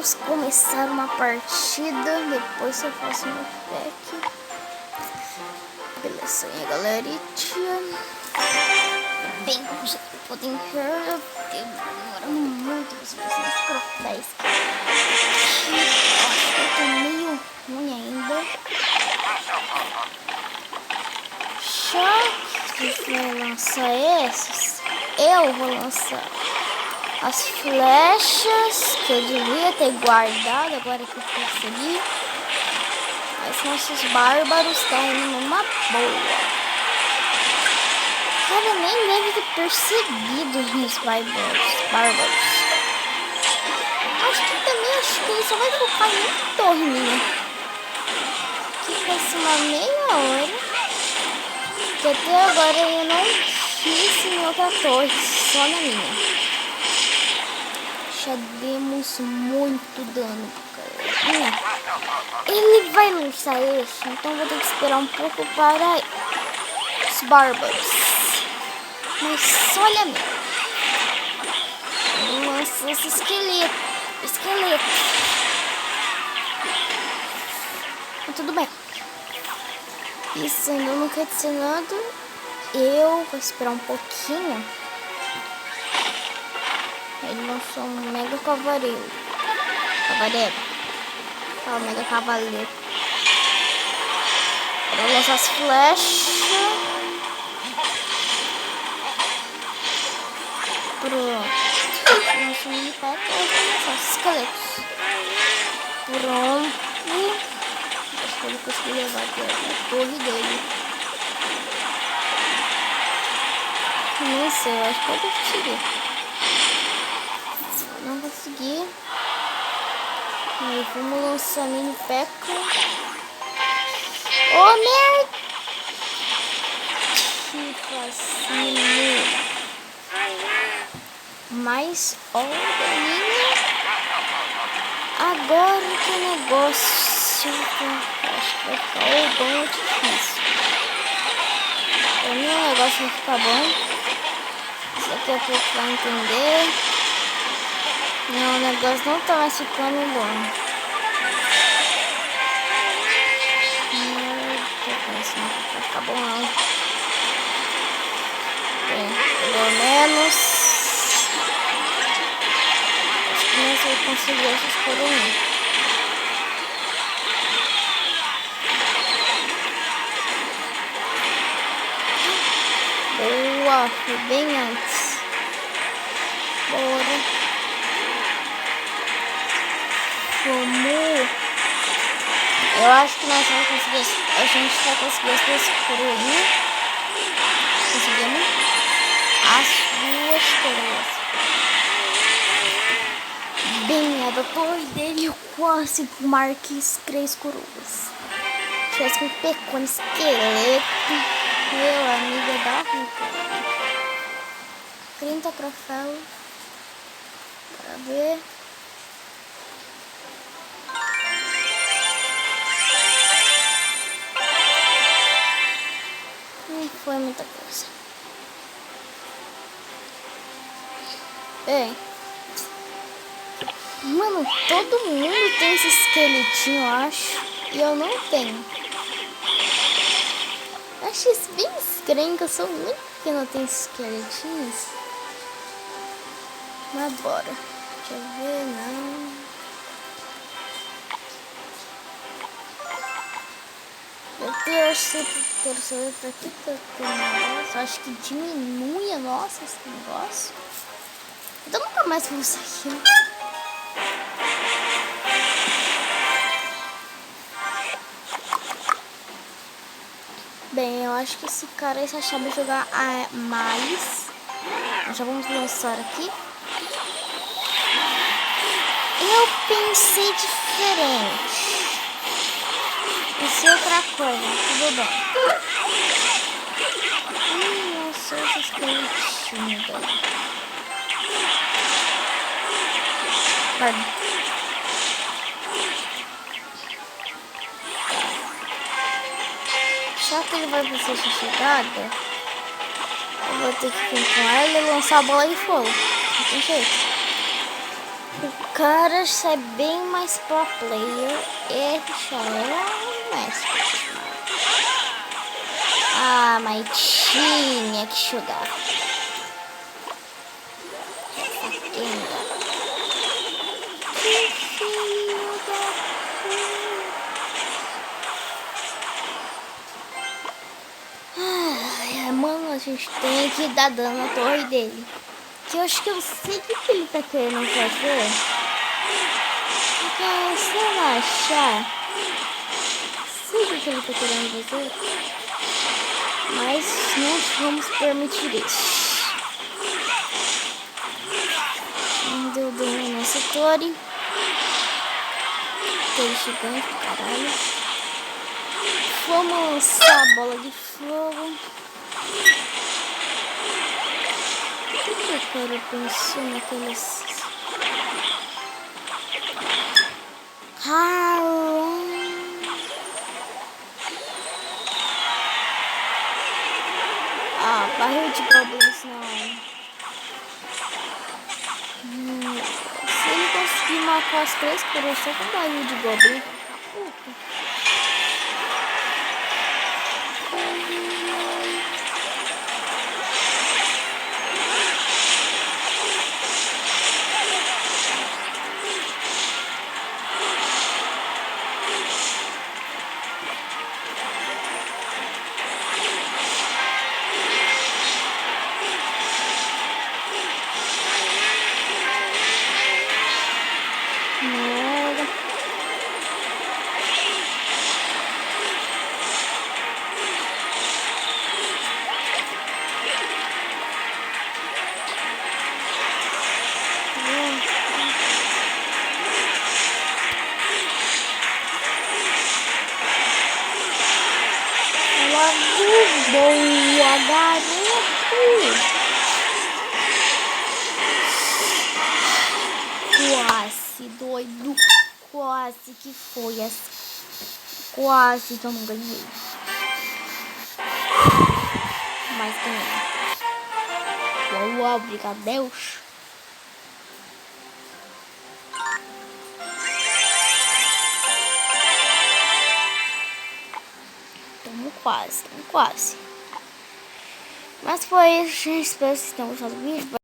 Vamos começar uma partida. Depois eu faço meu pack. Beleza, aí, galerinha. Bem, como já podem ver, demora muito pra você escrotar isso aqui. Acho que eu tô meio ruim ainda. Já que você vai lançar esses, eu vou lançar as flechas que eu devia ter guardado agora que eu percebi. Mas nossos bárbaros estão indo numa boa. Cara, nem deve ter perseguido os bárbaros. Acho que ele só vai focar em uma torre minha. Que vai ser uma meia hora. Que até agora eu não fiz em outra torre, só na minha. Já demos muito dano, cara. Ele vai lançar esse, então vou ter que esperar um pouco para os bárbaros. Mas olha mesmo. Ele lançou esse esqueleto. Mas tudo bem. Isso ainda não quer dizer nada. Eu vou esperar um pouquinho. Ele lançou um mega cavaleiro. Tá, mega cavaleiro. Vou lançar as flechas. Pronto. Lanço um mini pack. Eu vou lançar os esqueletos. Pronto. Acho que ele conseguiu levar até a torre dele. Não sei, acho que eu vou conseguir. Não consegui. Aí vamos lançar mini peca. Oh, merda! Que facinho. Mas, olha, agora que o negócio acho que vai ficar bom difícil. Pra mim o negócio vai ficar bom. Daqui a pouco vai entender. Não, o negócio não tá mais ficando bom. Isso não vai ficar bom não. Bem, pelo menos acho que não vai conseguir essas coroinhas. Boa, foi bem antes. Bora. Vamos. Eu acho que nós vamos conseguir. A gente vai conseguir as duas coroinhas. Conseguimos as duas coroas. Bem, a da torre dele eu quase marquei as 3 coroas. Se tivesse com pecone esqueleto, meu amigo, dá ruim. 30 troféus. Bora ver. Não foi muita coisa. Bem. Mano, todo mundo tem esse esqueletinho, eu acho. E eu não tenho. Eu acho isso bem estranho, que eu sou o único que não tem esqueletinhos. Mas bora. Deixa eu ver, não. Eu quero saber pra que eu tenho negócio. Eu acho que diminui a nossa esse negócio. Então nunca mais vou usar aquilo. Bem, eu acho que esse cara aí só sabe jogar mais. Nós já vamos lançar aqui. Eu pensei diferente. Pensei outra coisa, tudo bem. Nossa, esses esqueletinhos daí. Pardon. Já que ele vai fazer essa chegada, eu vou ter que vir com ela e lançar a bola de fogo. Não tem jeito. cara é bem mais pro player. Ele já era mais. Ah, mas tinha que jogar. Ai, mano, a gente tem que dar dano na torre dele. Que eu acho que eu sei o que ele tá querendo fazer. Então, se eu achar, sei o que ele tá querendo fazer. Mas não vamos permitir isso. Não deu dano na nossa torre. Torre gigante, caralho. Vamos lançar a bola de fogo. O que o cara pensou naquelas... Ah, barril de goblins não. Se ele conseguir matar as 3 coroas só com barril de goblin. Boa, garoto! Quase, doido. Quase que foi assim. Quase que eu não ganhei. Mas ganhei. Boa, obrigado, Deus. Tamo quase, tamo quase. Mas foi isso, gente. Espero que vocês tenham gostado do vídeo.